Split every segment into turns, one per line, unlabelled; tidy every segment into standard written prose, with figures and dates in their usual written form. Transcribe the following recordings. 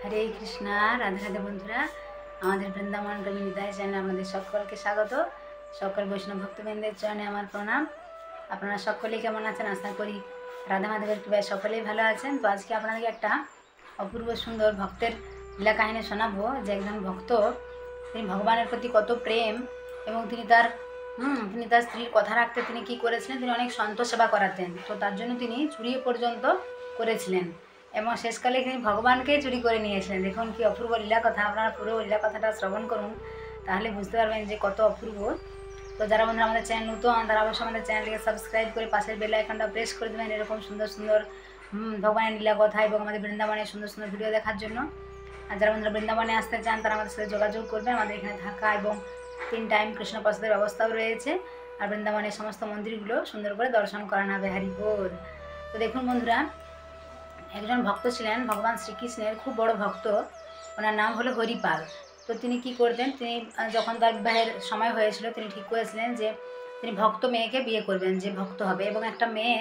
হরে কৃষ্ণা। রাধে রাধে বন্ধুরা, আমাদের বৃন্দাবন কবি নিতাই চ্যানেলে আপনাদের সকলকে স্বাগত। সকল বৈষ্ণব ভক্তবৃন্দের চরণে আমার প্রণাম। আপনারা সকলেই কেমন আছেন? আশা করি রাধা মাধবের কৃপায় সকলেই ভালো আছেন। তো আজকে আপনাদেরকে একটা অপূর্ব সুন্দর ভক্তের লীলা কাহিনী শোনাবো, যে একজন ভক্ত, তিনি ভগবানের প্রতি কত প্রেম, এবং তিনি তার স্ত্রীর কথা রাখতে তিনি কি করেছিলেন, তিনি অনেক সন্ত সেবা করাতেন। তো তার জন্য তিনি চুরি পর্যন্ত করেছিলেন, এবং শেষকালে তিনি ভগবানকেই চুরি করে নিয়েছিলেন। দেখুন কি অপূর্ব লীলা কথা। আপনারা পুরো লীলা কথাটা শ্রবণ করুন, তাহলে বুঝতে পারবেন যে কত অপূর্ব। তো যারা বন্ধুরা আমাদের চ্যানেল নতুন, তারা অবশ্যই আমাদের চ্যানেলটিকে সাবস্ক্রাইব করে পাশের বেল আইকনটা প্রেস করে দেবেন, এরকম সুন্দর সুন্দর ভগবানের লীলা কথা এবং আমাদের বৃন্দাবনের সুন্দর সুন্দর ভিডিও দেখার জন্য। আর যারা বন্ধুরা বৃন্দাবনে আসতে চান, তারা আমাদের সাথে যোগাযোগ করবেন। আমাদের এখানে থাকা এবং 3 টাইম কৃষ্ণ প্রসাদের ব্যবস্থাও রয়েছে, আর বৃন্দাবনের সমস্ত মন্দিরগুলো সুন্দর করে দর্শন করানো হবে। হরি বল। তো দেখুন বন্ধুরা, একজন ভক্ত ছিলেন ভগবান শ্রীকৃষ্ণের, খুব বড় ভক্ত। ওনার নাম হলো হরিপাল। তো তিনি কি করতেন, তিনি যখন তার বিবাহের সময় হয়েছিল, তিনি ঠিক করেছিলেন যে তিনি ভক্ত মেয়েকে বিয়ে করবেন, যে ভক্ত হবে। এবং একটা মেয়ে,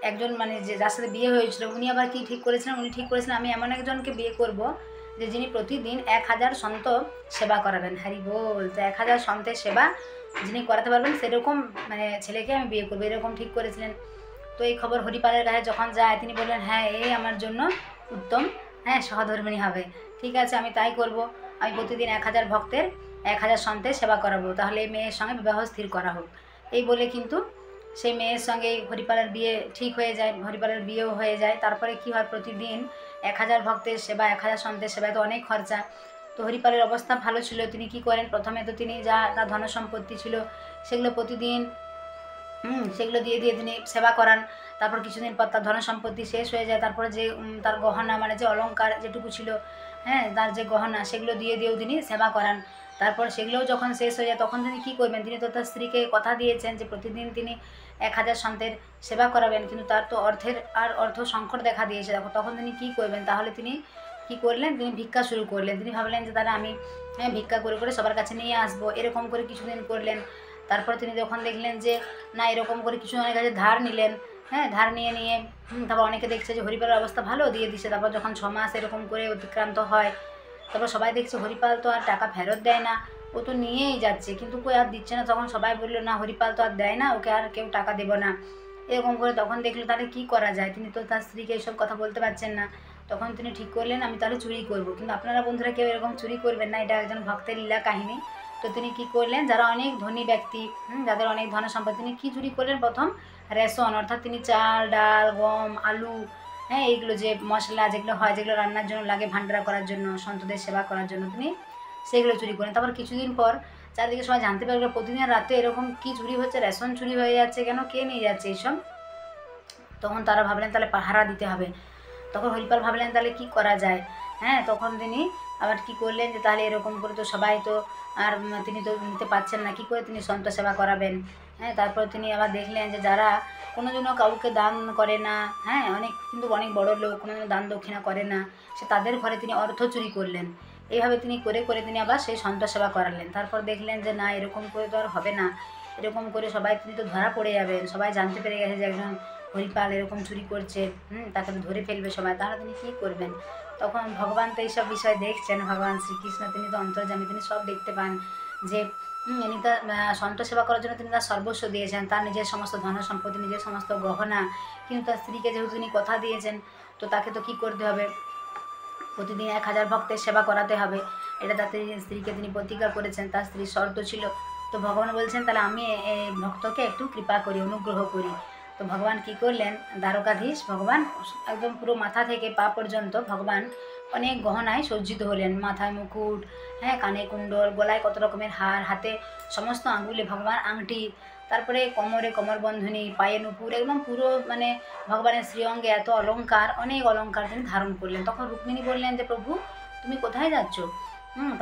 একজন যে যার সাথে বিয়ে হয়েছিল, উনি আবার কি ঠিক করেছিলেন, উনি ঠিক করেছিলেন আমি এমন একজনকে বিয়ে করব যে যিনি প্রতিদিন 1000 সন্ত সেবা করাবেন। হরি বল। তো 1000 সন্তের সেবা যিনি করাতে পারবেন, সেরকম ছেলেকে আমি বিয়ে করবো, এরকম ঠিক করেছিলেন। তো এই খবর হরিপালের কাছে যখন যায়, তিনি বললেন, হ্যাঁ, এই আমার জন্য উত্তম, সহধর্মিণী হবে। ঠিক আছে, আমি তাই করব। আমি প্রতিদিন 1000 ভক্তের 1000 সন্তের সেবা করাবো, তাহলে এই মেয়ের সঙ্গে বিবাহ স্থির করা হোক। এই বলে কিন্তু সেই মেয়ের সঙ্গে হরিপালের বিয়ে ঠিক হয়ে যায়, হরিপালের বিয়েও হয়ে যায়। তারপরে কি হয়, প্রতিদিন 1000 ভক্তের সেবা, 1000 সন্তের সেবায় তো অনেক খরচা। তো হরিপালের অবস্থা ভালো ছিল। তিনি কি করেন, প্রথমে তো তিনি যা তার ধন সম্পত্তি ছিল, সেগুলো প্রতিদিন সেগুলো দিয়ে দিয়ে তিনি সেবা করান। তারপর কিছুদিন পর তার ধন সম্পত্তি শেষ হয়ে যায়। তারপরে যে তার গহনা, যে অলংকার যেটুকু ছিল, তার যে গহনা, সেগুলো দিয়ে দিয়েও তিনি সেবা করান। তারপর সেগুলোও যখন শেষ হয়ে যায়, তখন তিনি কী করবেন, তিনি তো তার স্ত্রীকে কথা দিয়েছেন যে প্রতিদিন তিনি 1000 সন্তের সেবা করাবেন, কিন্তু তার তো অর্থ সংকট দেখা দিয়েছে। তখন তিনি কী করবেন, তাহলে তিনি কী করলেন, তিনি ভিক্ষা শুরু করলেন। তিনি ভাবলেন যে তারা আমি ভিক্ষা করে করে সবার কাছে নিয়ে আসবো, এরকম করে কিছুদিন করলেন। তারপর তিনি যখন দেখলেন যে না, এরকম করে কিছু অনেক কাছে ধার নিলেন, ধার নিয়ে তারপর অনেকে দেখছে যে হরিপালের অবস্থা ভালো, দিয়ে দিচ্ছে। তারপর যখন 6 মাস এরকম করে অতিক্রান্ত হয়, তারপর সবাই দেখছে হরিপাল তো আর টাকা ফেরত দেয় না, ও তো নিয়েই যাচ্ছে, কিন্তু কই আর দিচ্ছে না। তখন সবাই বললো, না, হরিপাল তো আর দেয় না, ওকে আর কেউ টাকা দেবো না, এরকম করে। তখন দেখলো তাহলে কী করা যায়, তিনি তো তার স্ত্রীকে এইসব কথা বলতে পারছেন না। তখন তিনি ঠিক করলেন, আমি তাহলে চুরি করব। কিন্তু আপনারা বন্ধুরা কেউ এরকম চুরি করবেন না, এটা একজন ভক্তের লীলা কাহিনী। তো তিনি কী করলেন, যারা অনেক ধনী ব্যক্তি, যাদের অনেক ধন সম্পদ, তিনি কী চুরি করলেন, প্রথম রেশন, অর্থাৎ তিনি চাল, ডাল, গম, আলু, এইগুলো যে মশলা যেগুলো হয়, যেগুলো রান্নার জন্য লাগে, ভান্ডারা করার জন্য, সন্তদের সেবা করার জন্য, তিনি সেগুলো চুরি করেন। তারপর কিছুদিন পর চারিদিকে সবাই জানতে পারলো, প্রতিদিন রাতে এরকম কি চুরি হচ্ছে, রেশন চুরি হয়ে যাচ্ছে কেন, কে নিয়ে যাচ্ছে এইসব। তখন তারা ভাবলেন তাহলে পাহারা দিতে হবে। তখন হরিপাল ভাবলেন তাহলে কি করা যায়। তখন তিনি আবার কি করলেন, যে তাহলে এরকম করে তো সবাই তো আর তিনি তো নিতে পারছেন না, কী করে তিনি সন্ত সেবা করাবেন। তারপর তিনি আবার দেখলেন যে যারা কোনো জন্য কাউকে দান করে না, অনেক বড় লোক কোনো জন্য দান দক্ষিণা করে না, সে তাদের ঘরে তিনি অর্থ চুরি করলেন। এইভাবে তিনি করে করে তিনি আবার সেই সন্ত সেবা করালেন। তারপর দেখলেন যে না, এরকম করে তো আর হবে না, এরকম করে সবাই তিনি তো ধরা পড়ে যাবেন, সবাই জানতে পেরে গেছে যে একজন হরিপাল এরকম চুরি করছে, তাকে ধরে ফেলবে সবাই, তাহলে তিনি কী করবেন। তখন ভগবান তো এইসব বিষয় দেখছেন, ভগবান শ্রীকৃষ্ণ, তিনি তো অন্তর্যামী, তিনি সব দেখতে পান যে ইনি তার সন্ত সেবা করার জন্য তিনি তার সর্বস্ব দিয়েছেন, তার নিজের সমস্ত ধন সম্পত্তি, নিজের সমস্ত গহনা। কিন্তু তার স্ত্রীকে যেহেতু তিনি কথা দিয়েছেন, তো তাকে তো কী করতে হবে, প্রতিদিন 1000 ভক্তের সেবা করাতে হবে, এটা তার স্ত্রীকে তিনি প্রতিজ্ঞা করেছেন, তার স্ত্রীর শর্ত ছিল। তো ভগবান বলছেন তাহলে আমি এই ভক্তকে একটু কৃপা করি, অনুগ্রহ করি। তো ভগবান কী করলেন, দ্বারকাধীশ ভগবান একদম পুরো মাথা থেকে পা পর্যন্ত ভগবান অনেক গহনায় সজ্জিত হলেন। মাথায় মুকুট, কানে কুণ্ডল, গলায় কত রকমের হার, হাতে সমস্ত আঙ্গুলে ভগবান আংটি, তারপরে কোমরে কোমরবন্ধনী, পায়ে নুপুর, একদম পুরো ভগবানের শ্রীঅঙ্গে এত অলংকার, অনেক অলংকার তিনি ধারণ করলেন। তখন রুক্মিণী বললেন যে প্রভু, তুমি কোথায় যাচ্ছ?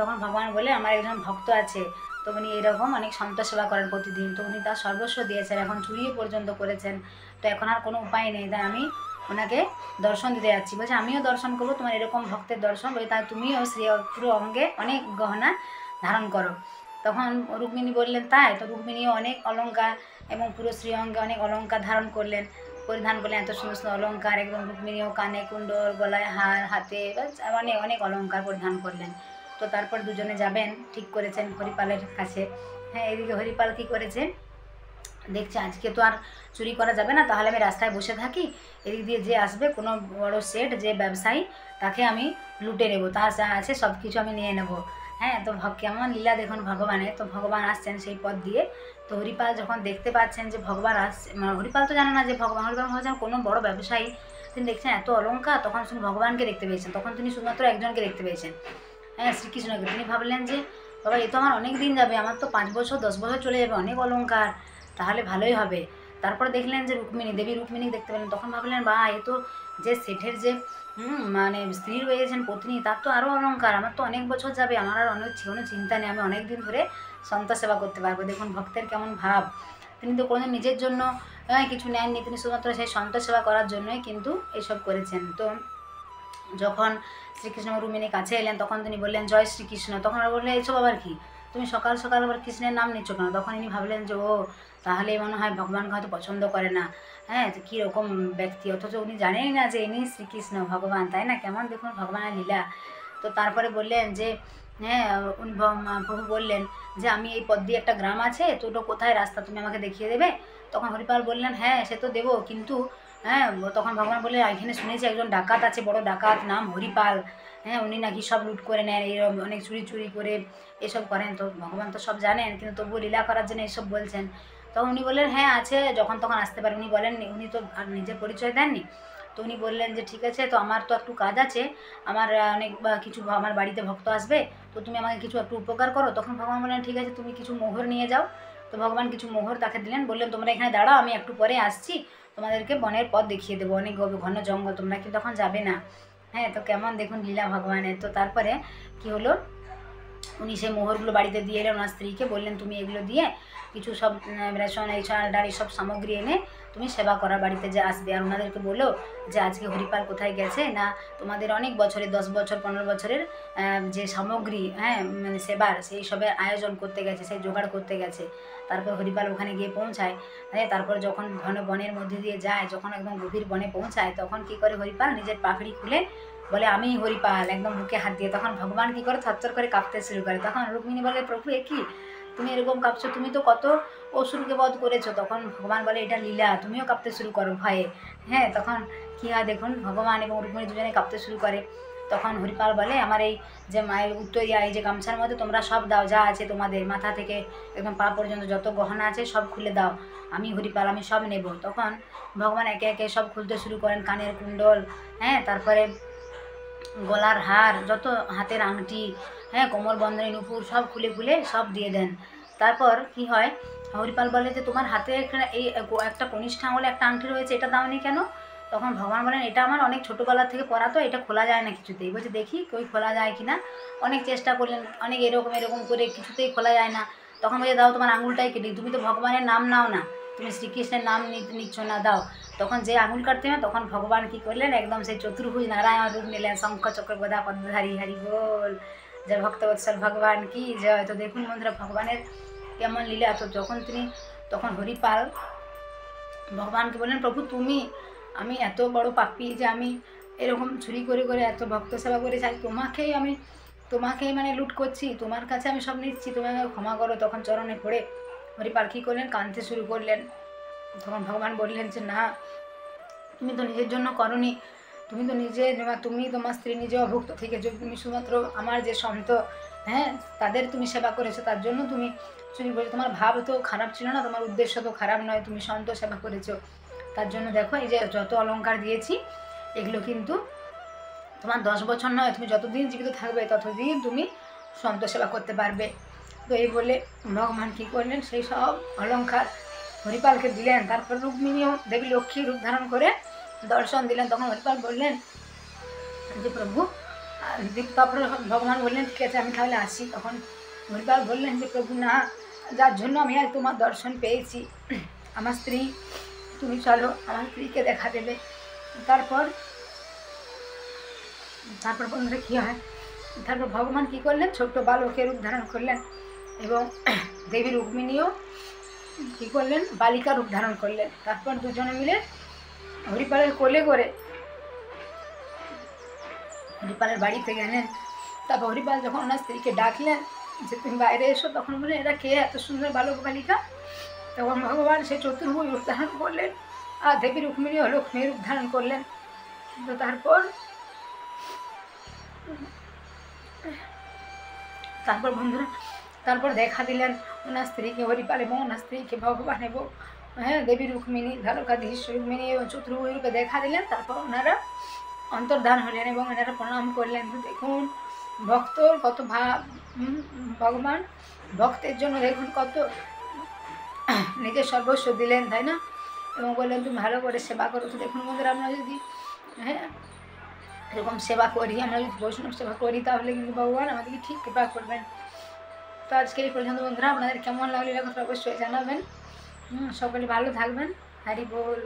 তখন ভগবান বলে, আমার একজন ভক্ত আছে, তো উনি এরকম অনেক সন্ত সেবা করেন প্রতিদিন, তো উনি তার সর্বস্ব দিয়েছেন, এখন চুরিও পর্যন্ত করেছেন, তো এখন আর কোনো উপায় নেই, তাই আমি ওনাকে দর্শন দিতে যাচ্ছি। বলছে আমিও দর্শন করবো, তোমার এরকম ভক্তের দর্শন, বলে তাই তুমিও শ্রী পুরো অঙ্গে অনেক গহনা ধারণ করো। তখন রুক্মিণী বললেন তাই। তো রুক্মিণীও অনেক অলংকার এবং পুরো শ্রীঅঙ্গে অনেক অলংকার ধারণ করলেন। পরিধান করলেন এত সুন্দর সুন্দর অলঙ্কার, একদম রুক্মিণীও কানে কুণ্ডল, গলায় হার, হাতে অনেক অনেক অলঙ্কার পরিধান করলেন। তো তারপর দুজনে যাবেন ঠিক করেছেন হরিপালের কাছে। হ্যাঁ, এদিকে হরিপাল কী করেছে, দেখছে আজকে তো আর চুরি করা যাবে না, তাহলে আমি রাস্তায় বসে থাকি, এদিক দিয়ে যে আসবে কোনো বড় সেট যে ব্যবসায়ী তাকে আমি লুটে নেবো, তার যা আছে সব কিছু আমি নিয়ে নেবো। হ্যাঁ, তো কেমন লীলা দেখুন ভগবানের। তো ভগবান আসছেন সেই পথ দিয়ে। তো হরিপাল যখন দেখতে পাচ্ছেন যে ভগবান আসছে, হরিপাল তো জানে না যে ভগবান, হরিপাল ভাবছেন কোনো বড় ব্যবসায়ী, তিনি দেখছেন এত অলঙ্কার, তখন শুধু ভগবানকে দেখতে পেয়েছেন, তখন তিনি শুধুমাত্র একজনকে দেখতে পেয়েছেন, হ্যাঁ শ্রীকৃষ্ণকে। তিনি ভাবলেন যে বাবা এ তো আমার অনেক দিন যাবে, আমার তো 5 বছর 10 বছর চলে যাবে, অনেক অলঙ্কার, তাহলে ভালোই হবে। তারপরে দেখলেন যে রুক্মিণী দেবী, রুক্মিণী দেখতে পেলেন, তখন ভাবলেন বা এ তো যে শেঠের যে মানে স্ত্রী রয়েছেন পত্নী, তার তো আরও অলঙ্কার, আমার তো অনেক বছর যাবে, আমার আর অনেক কোনো চিন্তা নেই, আমি অনেক দিন ধরে সন্ত সেবা করতে পারবো। দেখুন ভক্তের কেমন ভাব, তিনি তো কোনো নিজের জন্য কিছু নেননি, তিনি শুধুমাত্র সেই সন্ত সেবা করার জন্যই কিন্তু এসব করেছেন। তো যখন শ্রীকৃষ্ণ রুক্মিণীর কাছে এলেন তখন তিনি বললেন জয় শ্রীকৃষ্ণ। তখন আর বললেন এসব আবার কি, তুমি সকাল সকাল আবার কৃষ্ণের নাম নিচ্ছ কেন? তখন ইনি ভাবলেন যে ও তাহলে মনে হয় ভগবানকে হয়তো পছন্দ করে না, হ্যাঁ তো কীরকম ব্যক্তি, অথচ উনি জানেনই না যে ইনি শ্রীকৃষ্ণ ভগবান, তাই না? কেমন দেখুন ভগবানের লীলা। তো তারপরে বললেন যে হ্যাঁ, উনি প্রভু বললেন যে আমি এই পথ দিয়ে একটা গ্রাম আছে, তো ওটা কোথায় রাস্তা, তুমি আমাকে দেখিয়ে দেবে? তখন হরিপাল বললেন হ্যাঁ সে তো দেবো, কিন্তু হ্যাঁ তখন ভগবান বললেন এখানে শুনেছি একজন ডাকাত আছে, বড় ডাকাত, নাম হরিপাল, হ্যাঁ উনি নাকি সব লুট করে নেন, এরকম অনেক চুরি চুরি করে এসব করেন। তো ভগবান তো সব জানেন, কিন্তু তবুও লীলা করার জন্য এসব বলছেন। তো উনি বললেন হ্যাঁ আছে, যখন তখন আসতে পারে। উনি বলেননি, উনি তো আর নিজের পরিচয় দেননি। তো উনি বললেন যে ঠিক আছে, তো আমার তো একটু কাজ আছে, আমার অনেক কিছু আমার বাড়িতে ভক্ত আসবে, তো তুমি আমাকে কিছু একটু উপকার করো। তখন ভগবান বললেন ঠিক আছে, তুমি কিছু মোহর নিয়ে যাও। তো ভগবান কিছু মোহর তাকে দিলেন, বললেন তোমরা এখানে দাঁড়াও, আমি একটু পরে আসছি, তোমাদেরকে বনের পথ দেখিয়ে দেবো, অনেক ঘন জঙ্গল, তোমরা কিন্তু তখন যাবে না। হ্যাঁ, তো কেমন দেখুন লীলা ভগবানের। তো তারপরে কি হলো, উনি সেই মোহরগুলো বাড়িতে দিয়ে এলেন ওনার স্ত্রীকে, বললেন তুমি এগুলো দিয়ে কিছু সব রেশন, এই চাল ডাল সব সামগ্রী এনে তুমি সেবা করা, বাড়িতে যে আসবে। আর ওনাদেরকে বলো যে আজকে হরিপাল কোথায় গেছে না, তোমাদের অনেক বছরের 10 বছর 15 বছরের যে সামগ্রী, হ্যাঁ মানে সেবার, সেই সবের আয়োজন করতে গেছে, সেই জোগাড় করতে গেছে। তারপর হরিপাল ওখানে গিয়ে পৌঁছায়। হ্যাঁ, তারপর যখন ঘন বনের মধ্যে দিয়ে যায়, যখন একদম গভীর বনে পৌঁছায়, তখন কি করে হরিপাল নিজের পাখড়ি খুলে বলে আমি হরিপাল, একদম বুকে হাত দিয়ে। তখন ভগবান কি করে থরথর করে কাঁপতে শুরু করে। তখন রুক্মিণী বলে প্রভু এ কি, তুমি এরকম কাঁপছো, তুমি তো কত অসুরকে বধ করেছো। তখন ভগবান বলে এটা লীলা, তুমিও কাঁপতে শুরু করো ভয়ে। হ্যাঁ, তখন কী হয় দেখুন, ভগবান এবং রুক্মিণী দুজনে কাঁপতে শুরু করে। তখন হরিপাল বলে আমার এই যে মায়ের উত্তরিয়া, এই যে গামছার মধ্যে তোমরা সব দাও, যা আছে তোমাদের মাথা থেকে একদম পা পর্যন্ত যত গহনা আছে সব খুলে দাও, আমি হরিপাল আমি সব নেব। তখন ভগবান একে একে সব খুলতে শুরু করেন, কানের কুণ্ডল, হ্যাঁ তারপরে গলার হার, যত হাতের আংটি, হ্যাঁ কোমর বন্ধনী নুপুর সব খুলে খুলে সব দিয়ে দেন। তারপর কি হয়, হরিপাল বলে যে তোমার হাতে এই একটা কনিষ্ঠ আঙুলে একটা আংটি রয়েছে, এটা দাওনি কেন? তখন ভগবান বলেন এটা আমার অনেক ছোটোবেলা থেকে পরা, তো এটা খোলা যায় না কিছুতেই। বলছে দেখি কই খোলা যায় কিনা, অনেক চেষ্টা করলেন, অনেক এরকম এরকম করে কিছুতেই খোলা যায় না। তখন বলছে দাও তোমার আঙুলটাই কেটে, তুমি তো ভগবানের নাম নাও না, তুমি শ্রীকৃষ্ণের নাম নিচ্ছ না, দাও। তখন যে আঙুল কাটতে হবে, তখন ভগবান কি করলেন, একদম সেই চতুর্ভুজ নারায়ণ রূপ নিলেন, শঙ্খ চক্র গদা পদ্মধারী, হরি বল, যে ভক্তবৎসল ভগবান কি জয়। তো দেখুন বন্ধুরা ভগবানের কেমন লীলা। তো যখন তিনি, তখন হরিপাল ভগবানকে বললেন প্রভু তুমি, আমি এত বড় পাপী যে আমি এরকম চুরি করে করে এত ভক্ত সেবা করে চাই, তোমাকেই মানে লুট করছি, তোমার কাছে আমি সব নিচ্ছি, তুমি আমাকে ক্ষমা করো। তখন চরণে পড়ে হরিপাল কী করলেন, কাঁদতে শুরু করলেন। তখন ভগবান বললেন যে না, তুমি তো নিজের জন্য করনি, তুমি তো নিজে, তুমি তোমার স্ত্রী নিজে অভুক্ত থেকে তুমি শুধুমাত্র আমার যে সন্ত, হ্যাঁ তাদের তুমি সেবা করেছো, তার জন্য তুমি চুরি করেছো। তোমার ভাব তো খারাপ ছিল না, তোমার উদ্দেশ্য তো খারাপ নয়, তুমি সন্ত সেবা করেছো, তার জন্য দেখো এই যে যত অলঙ্কার দিয়েছি এগুলো কিন্তু তোমার 10 বছর নয়, তুমি যতদিন জীবিত থাকবে ততদিন তুমি সন্ত সেবা করতে পারবে। তো এই বলে ভগবান কী করলেন, সেই সব অলঙ্কার হরিপালকে দিলেন। তারপর রুক্মিণীও দেবী লক্ষ্মী রূপ ধারণ করে দর্শন দিলেন। তখন হরিপাল বললেন যে প্রভু, তারপরে ভগবান বললেন ঠিক আছে আমি তাহলে আসি। তখন হরিপাল বললেন যে প্রভু না, যার জন্য আমি আজ তোমার দর্শন পেয়েছি, আমার স্ত্রী, তুমি চলো আমার স্ত্রীকে দেখা দেবে। তারপর বন্ধুরা কী হয়, তারপর ভগবান কী করলেন, ছোট্ট বালকের রূপ ধারণ করলেন এবং দেবী রুক্মিণীও কী করলেন, বালিকা রূপ ধারণ করলেন। তারপর দুজনে মিলে হরিপালের কোলে করে হরিপালের বাড়িতে গেলেন। তারপর হরিপাল যখন ওনার স্ত্রীকে ডাকলেন যে তুমি বাইরে এসো, তখন বলে এরা কে এত সুন্দর বালক বালিকা? তখন ভগবান সে চতুর্ভুজ রূপ ধারণ করলেন, আর দেবী রুক্মিণীও লক্ষ্মী রূপ ধারণ করলেন। তো তারপর বন্ধুরা তারপর দেখা দিলেন ওনার স্ত্রীকে হরিপাল এবং ওনার স্ত্রীকে ভগবান এবং দেবী রুক্মিণী দ্বারকাধীশ রুক্মিণী এবং চতুর্ভুজ রূপে দেখা দিলেন। তারপর ওনারা অন্তর্ধান হলেন এবং এনারা প্রণাম করলেন। তো দেখুন ভক্তর কত ভগবান ভক্তের জন্য দেখুন কত নিজের সর্বস্ব দিলেন, তাই না? এবং বললেন তুমি ভালো করে সেবা করো। তো দেখুন বন্ধুরা আমরা যদি এরকম সেবা করি, আমরা যদি বৈষ্ণব সেবা করি, তাহলে কিন্তু ভগবান আমাদেরকে ঠিক কৃপা করবেন। তো আজকে এই পর্যন্ত বন্ধুরা, আপনাদের কেমন লাগলো কথা অবশ্যই জানাবেন। সকলে ভালো থাকবেন। হরি বল।